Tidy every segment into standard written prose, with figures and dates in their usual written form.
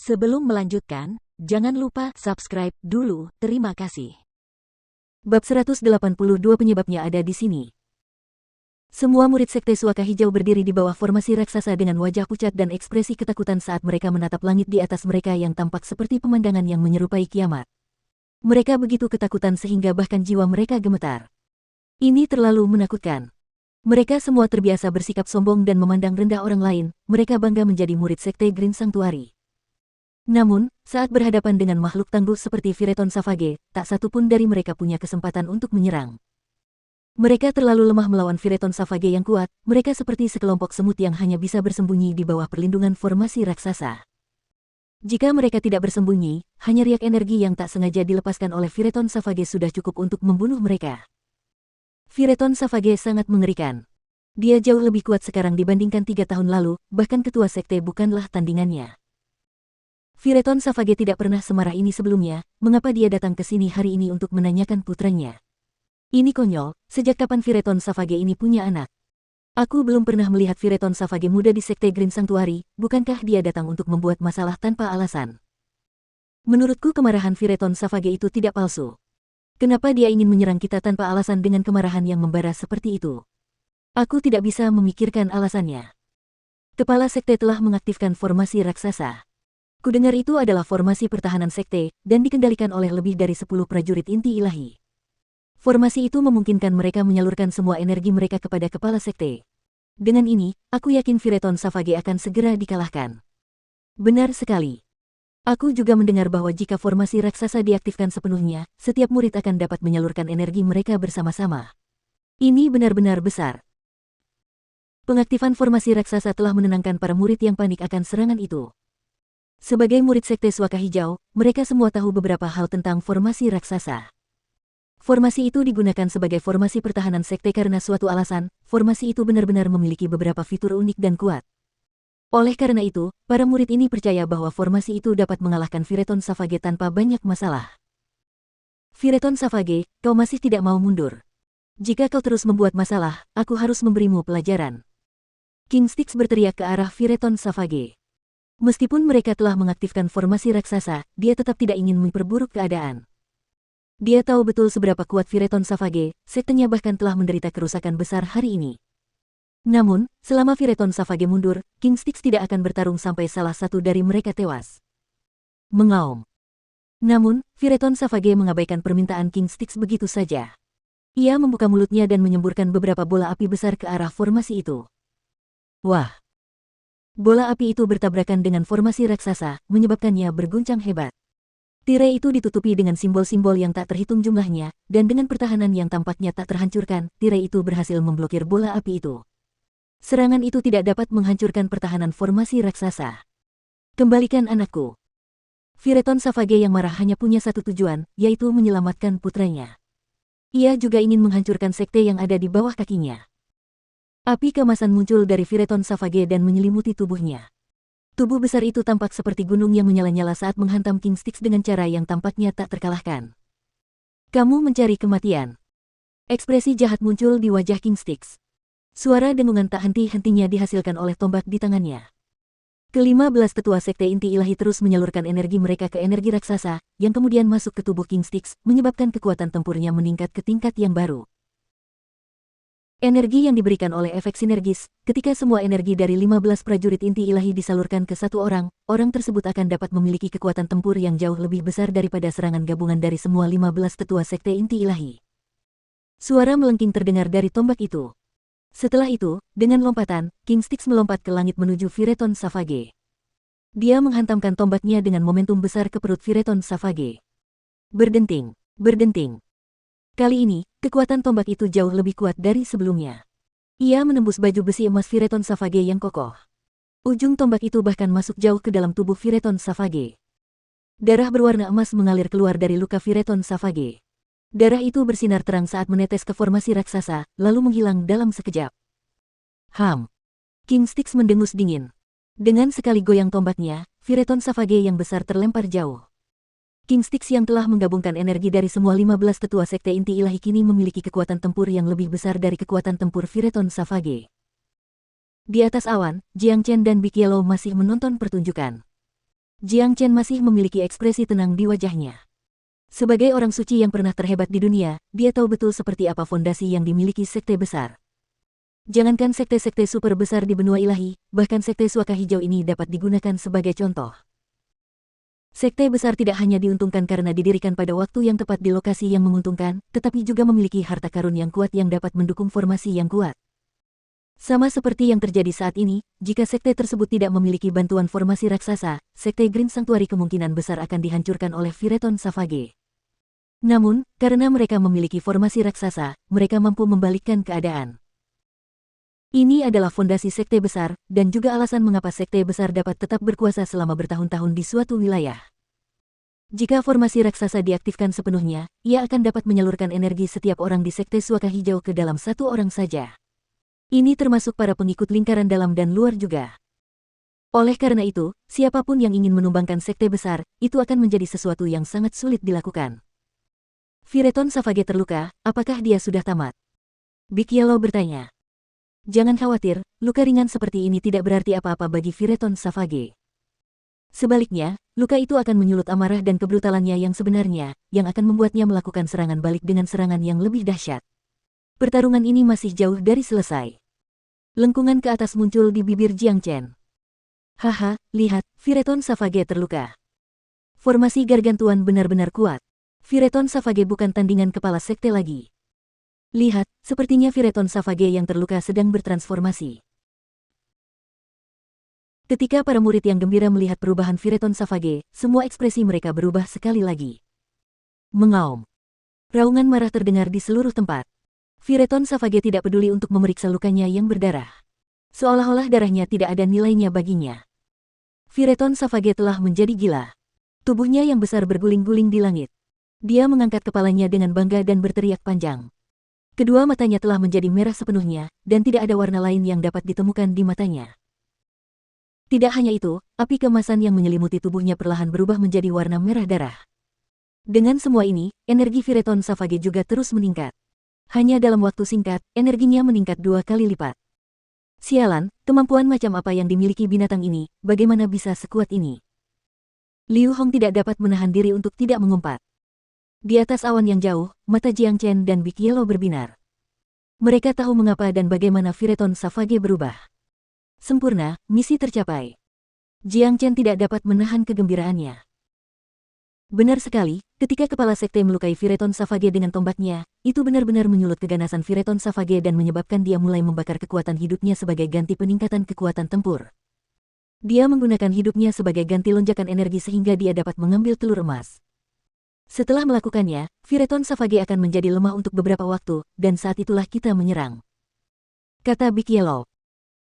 Sebelum melanjutkan, jangan lupa subscribe dulu, terima kasih. Bab 182 penyebabnya ada di sini. Semua murid Sekte Suaka Hijau berdiri di bawah formasi raksasa dengan wajah pucat dan ekspresi ketakutan saat mereka menatap langit di atas mereka yang tampak seperti pemandangan yang menyerupai kiamat. Mereka begitu ketakutan sehingga bahkan jiwa mereka gemetar. Ini terlalu menakutkan. Mereka semua terbiasa bersikap sombong dan memandang rendah orang lain, mereka bangga menjadi murid Sekte Green Sanctuary. Namun, saat berhadapan dengan makhluk tangguh seperti Fireton Savage, tak satu pun dari mereka punya kesempatan untuk menyerang. Mereka terlalu lemah melawan Fireton Savage yang kuat, mereka seperti sekelompok semut yang hanya bisa bersembunyi di bawah perlindungan formasi raksasa. Jika mereka tidak bersembunyi, hanya riak energi yang tak sengaja dilepaskan oleh Fireton Savage sudah cukup untuk membunuh mereka. Fireton Savage sangat mengerikan. Dia jauh lebih kuat sekarang dibandingkan 3 tahun lalu, bahkan ketua sekte bukanlah tandingannya. Fireton Savage tidak pernah semarah ini sebelumnya, mengapa dia datang ke sini hari ini untuk menanyakan putranya? Ini konyol, sejak kapan Fireton Savage ini punya anak? Aku belum pernah melihat Fireton Savage muda di Sekte Green Sanctuary, bukankah dia datang untuk membuat masalah tanpa alasan? Menurutku kemarahan Fireton Savage itu tidak palsu. Kenapa dia ingin menyerang kita tanpa alasan dengan kemarahan yang membara seperti itu? Aku tidak bisa memikirkan alasannya. Kepala sekte telah mengaktifkan formasi raksasa. Kudengar itu adalah formasi pertahanan sekte, dan dikendalikan oleh lebih dari 10 prajurit inti ilahi. Formasi itu memungkinkan mereka menyalurkan semua energi mereka kepada kepala sekte. Dengan ini, aku yakin Fireton Savage akan segera dikalahkan. Benar sekali. Aku juga mendengar bahwa jika formasi raksasa diaktifkan sepenuhnya, setiap murid akan dapat menyalurkan energi mereka bersama-sama. Ini benar-benar besar. Pengaktifan formasi raksasa telah menenangkan para murid yang panik akan serangan itu. Sebagai murid Sekte Suaka Hijau, mereka semua tahu beberapa hal tentang formasi raksasa. Formasi itu digunakan sebagai formasi pertahanan sekte karena suatu alasan, formasi itu benar-benar memiliki beberapa fitur unik dan kuat. Oleh karena itu, para murid ini percaya bahwa formasi itu dapat mengalahkan Fireton Savage tanpa banyak masalah. Fireton Savage, kau masih tidak mau mundur. Jika kau terus membuat masalah, aku harus memberimu pelajaran. King Styx berteriak ke arah Fireton Savage. Meskipun mereka telah mengaktifkan formasi raksasa, dia tetap tidak ingin memperburuk keadaan. Dia tahu betul seberapa kuat Fireton Savage, sektenya bahkan telah menderita kerusakan besar hari ini. Namun, selama Fireton Savage mundur, King Styx tidak akan bertarung sampai salah satu dari mereka tewas. Mengaum. Namun, Fireton Savage mengabaikan permintaan King Styx begitu saja. Ia membuka mulutnya dan menyemburkan beberapa bola api besar ke arah formasi itu. Wah! Bola api itu bertabrakan dengan formasi raksasa, menyebabkannya berguncang hebat. Tirai itu ditutupi dengan simbol-simbol yang tak terhitung jumlahnya, dan dengan pertahanan yang tampaknya tak terhancurkan, tirai itu berhasil memblokir bola api itu. Serangan itu tidak dapat menghancurkan pertahanan formasi raksasa. Kembalikan anakku. Fireton Savage yang marah hanya punya satu tujuan, yaitu menyelamatkan putranya. Ia juga ingin menghancurkan sekte yang ada di bawah kakinya. Api keemasan muncul dari Fireton Savage dan menyelimuti tubuhnya. Tubuh besar itu tampak seperti gunung yang menyala-nyala saat menghantam King Styx dengan cara yang tampaknya tak terkalahkan. Kamu mencari kematian. Ekspresi jahat muncul di wajah King Styx. Suara dengungan tak henti-hentinya dihasilkan oleh tombak di tangannya. Ke-15 tetua sekte inti ilahi terus menyalurkan energi mereka ke energi raksasa, yang kemudian masuk ke tubuh King Styx, menyebabkan kekuatan tempurnya meningkat ke tingkat yang baru. Energi yang diberikan oleh efek sinergis, ketika semua energi dari 15 prajurit inti ilahi disalurkan ke satu orang, orang tersebut akan dapat memiliki kekuatan tempur yang jauh lebih besar daripada serangan gabungan dari semua 15 tetua sekte inti ilahi. Suara melengking terdengar dari tombak itu. Setelah itu, dengan lompatan, King Styx melompat ke langit menuju Fireton Savage. Dia menghantamkan tombaknya dengan momentum besar ke perut Fireton Savage. Berdenting, berdenting. Kali ini, kekuatan tombak itu jauh lebih kuat dari sebelumnya. Ia menembus baju besi emas Fireton Savage yang kokoh. Ujung tombak itu bahkan masuk jauh ke dalam tubuh Fireton Savage. Darah berwarna emas mengalir keluar dari luka Fireton Savage. Darah itu bersinar terang saat menetes ke formasi raksasa, lalu menghilang dalam sekejap. King Styx mendengus dingin. Dengan sekali goyang tombaknya, Fireton Savage yang besar terlempar jauh. King Styx yang telah menggabungkan energi dari semua 15 tetua sekte inti ilahi kini memiliki kekuatan tempur yang lebih besar dari kekuatan tempur Fireton Savage. Di atas awan, Jiang Chen dan Big Yellow masih menonton pertunjukan. Jiang Chen masih memiliki ekspresi tenang di wajahnya. Sebagai orang suci yang pernah terhebat di dunia, dia tahu betul seperti apa fondasi yang dimiliki sekte besar. Jangankan sekte-sekte super besar di benua ilahi, bahkan sekte Suaka Hijau ini dapat digunakan sebagai contoh. Sekte besar tidak hanya diuntungkan karena didirikan pada waktu yang tepat di lokasi yang menguntungkan, tetapi juga memiliki harta karun yang kuat yang dapat mendukung formasi yang kuat. Sama seperti yang terjadi saat ini, jika sekte tersebut tidak memiliki bantuan formasi raksasa, sekte Green Sanctuary kemungkinan besar akan dihancurkan oleh Phyreton Savage. Namun, karena mereka memiliki formasi raksasa, mereka mampu membalikkan keadaan. Ini adalah fondasi sekte besar, dan juga alasan mengapa sekte besar dapat tetap berkuasa selama bertahun-tahun di suatu wilayah. Jika formasi raksasa diaktifkan sepenuhnya, ia akan dapat menyalurkan energi setiap orang di sekte Suaka Hijau ke dalam satu orang saja. Ini termasuk para pengikut lingkaran dalam dan luar juga. Oleh karena itu, siapapun yang ingin menumbangkan sekte besar, itu akan menjadi sesuatu yang sangat sulit dilakukan. Phyreton Savage terluka, apakah dia sudah tamat? Big Yellow bertanya. Jangan khawatir, luka ringan seperti ini tidak berarti apa-apa bagi Phyreton Savage. Sebaliknya, luka itu akan menyulut amarah dan kebrutalannya yang sebenarnya, yang akan membuatnya melakukan serangan balik dengan serangan yang lebih dahsyat. Pertarungan ini masih jauh dari selesai. Lengkungan ke atas muncul di bibir Jiang Chen. Haha, lihat, Phyreton Savage terluka. Formasi gargantuan benar-benar kuat. Phyreton Savage bukan tandingan kepala sekte lagi. Lihat, sepertinya Phyreton Savage yang terluka sedang bertransformasi. Ketika para murid yang gembira melihat perubahan Phyreton Savage, semua ekspresi mereka berubah sekali lagi. Mengaum. Raungan marah terdengar di seluruh tempat. Phyreton Savage tidak peduli untuk memeriksa lukanya yang berdarah. Seolah-olah darahnya tidak ada nilainya baginya. Phyreton Savage telah menjadi gila. Tubuhnya yang besar berguling-guling di langit. Dia mengangkat kepalanya dengan bangga dan berteriak panjang. Kedua matanya telah menjadi merah sepenuhnya, dan tidak ada warna lain yang dapat ditemukan di matanya. Tidak hanya itu, api kemasan yang menyelimuti tubuhnya perlahan berubah menjadi warna merah darah. Dengan semua ini, energi Phyreton Savage juga terus meningkat. Hanya dalam waktu singkat, energinya meningkat 2 kali lipat. Sialan, kemampuan macam apa yang dimiliki binatang ini, bagaimana bisa sekuat ini? Liu Hong tidak dapat menahan diri untuk tidak mengumpat. Di atas awan yang jauh, mata Jiang Chen dan Big Yellow berbinar. Mereka tahu mengapa dan bagaimana Phyreton Savage berubah. Sempurna, misi tercapai. Jiang Chen tidak dapat menahan kegembiraannya. Benar sekali, ketika kepala sekte melukai Phyreton Savage dengan tombaknya, itu benar-benar menyulut keganasan Phyreton Savage dan menyebabkan dia mulai membakar kekuatan hidupnya sebagai ganti peningkatan kekuatan tempur. Dia menggunakan hidupnya sebagai ganti lonjakan energi sehingga dia dapat mengambil telur emas. Setelah melakukannya, Phyreton Savage akan menjadi lemah untuk beberapa waktu, dan saat itulah kita menyerang. Kata Big Yellow.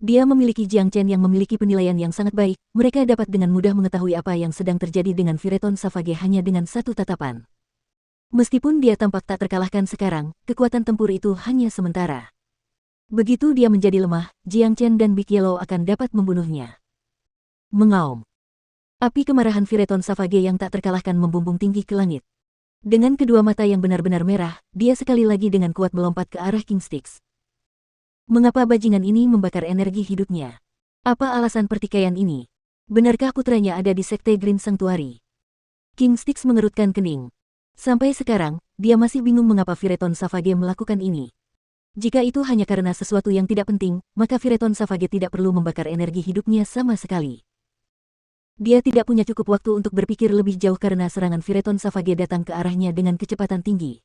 Dia memiliki Jiang Chen yang memiliki penilaian yang sangat baik, mereka dapat dengan mudah mengetahui apa yang sedang terjadi dengan Phyreton Savage hanya dengan satu tatapan. Meskipun dia tampak tak terkalahkan sekarang, kekuatan tempur itu hanya sementara. Begitu dia menjadi lemah, Jiang Chen dan Big Yellow akan dapat membunuhnya. Mengaum. Api kemarahan Phyreton Savage yang tak terkalahkan membumbung tinggi ke langit. Dengan kedua mata yang benar-benar merah, dia sekali lagi dengan kuat melompat ke arah King Styx. Mengapa bajingan ini membakar energi hidupnya? Apa alasan pertikaian ini? Benarkah putranya ada di sekte Green Sanctuary? King Styx mengerutkan kening. Sampai sekarang, dia masih bingung mengapa Phyreton Savage melakukan ini. Jika itu hanya karena sesuatu yang tidak penting, maka Phyreton Savage tidak perlu membakar energi hidupnya sama sekali. Dia tidak punya cukup waktu untuk berpikir lebih jauh karena serangan Phyreton Savage datang ke arahnya dengan kecepatan tinggi.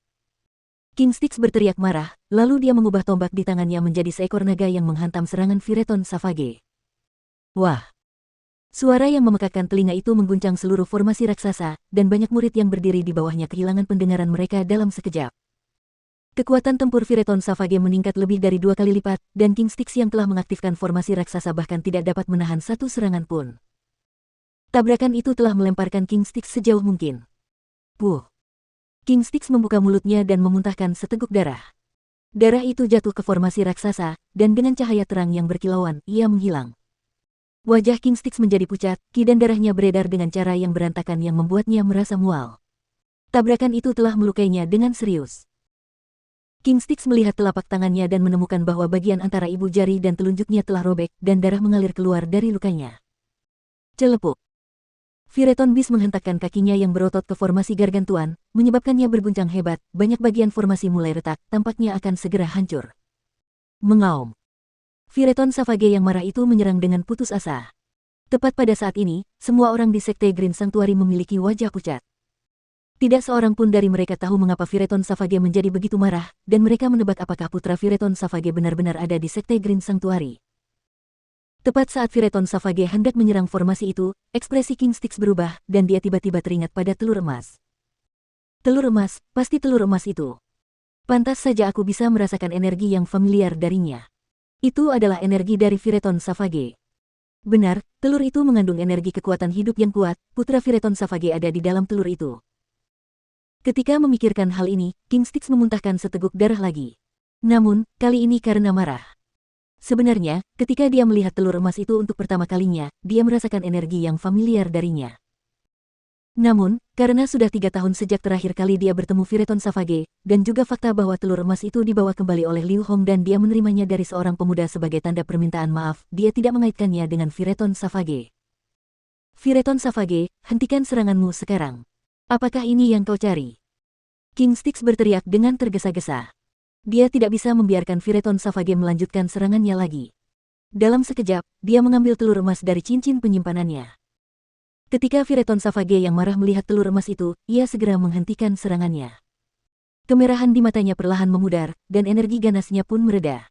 King Styx berteriak marah, lalu dia mengubah tombak di tangannya menjadi seekor naga yang menghantam serangan Phyreton Savage. Wah! Suara yang memekakkan telinga itu mengguncang seluruh formasi raksasa, dan banyak murid yang berdiri di bawahnya kehilangan pendengaran mereka dalam sekejap. Kekuatan tempur Phyreton Savage meningkat lebih dari 2 kali lipat, dan King Styx yang telah mengaktifkan formasi raksasa bahkan tidak dapat menahan satu serangan pun. Tabrakan itu telah melemparkan King Styx sejauh mungkin. Puh! King Styx membuka mulutnya dan memuntahkan seteguk darah. Darah itu jatuh ke formasi raksasa, dan dengan cahaya terang yang berkilauan, ia menghilang. Wajah King Styx menjadi pucat, ki dan darahnya beredar dengan cara yang berantakan yang membuatnya merasa mual. Tabrakan itu telah melukainya dengan serius. King Styx melihat telapak tangannya dan menemukan bahwa bagian antara ibu jari dan telunjuknya telah robek, dan darah mengalir keluar dari lukanya. Celepuk. Phyreton Beast menghentakkan kakinya yang berotot ke formasi gargantuan, menyebabkannya berguncang hebat, banyak bagian formasi mulai retak, tampaknya akan segera hancur. Mengaum. Phyreton Savage yang marah itu menyerang dengan putus asa. Tepat pada saat ini, semua orang di Sekte Green Sanctuary memiliki wajah pucat. Tidak seorang pun dari mereka tahu mengapa Phyreton Savage menjadi begitu marah, dan mereka menebak apakah putra Phyreton Savage benar-benar ada di Sekte Green Sanctuary. Tepat saat Phyreton Savage hendak menyerang formasi itu, ekspresi King Styx berubah, dan dia tiba-tiba teringat pada telur emas. Telur emas, pasti telur emas itu. Pantas saja aku bisa merasakan energi yang familiar darinya. Itu adalah energi dari Phyreton Savage. Benar, telur itu mengandung energi kekuatan hidup yang kuat, putra Phyreton Savage ada di dalam telur itu. Ketika memikirkan hal ini, King Styx memuntahkan seteguk darah lagi. Namun, kali ini karena marah. Sebenarnya, ketika dia melihat telur emas itu untuk pertama kalinya, dia merasakan energi yang familiar darinya. Namun, karena sudah 3 tahun sejak terakhir kali dia bertemu Phyreton Savage, dan juga fakta bahwa telur emas itu dibawa kembali oleh Liu Hong dan dia menerimanya dari seorang pemuda sebagai tanda permintaan maaf, dia tidak mengaitkannya dengan Phyreton Savage. Phyreton Savage, hentikan seranganmu sekarang. Apakah ini yang kau cari? King Styx berteriak dengan tergesa-gesa. Dia tidak bisa membiarkan Phyreton Savage melanjutkan serangannya lagi. Dalam sekejap, dia mengambil telur emas dari cincin penyimpanannya. Ketika Phyreton Savage yang marah melihat telur emas itu, ia segera menghentikan serangannya. Kemerahan di matanya perlahan memudar, dan energi ganasnya pun mereda.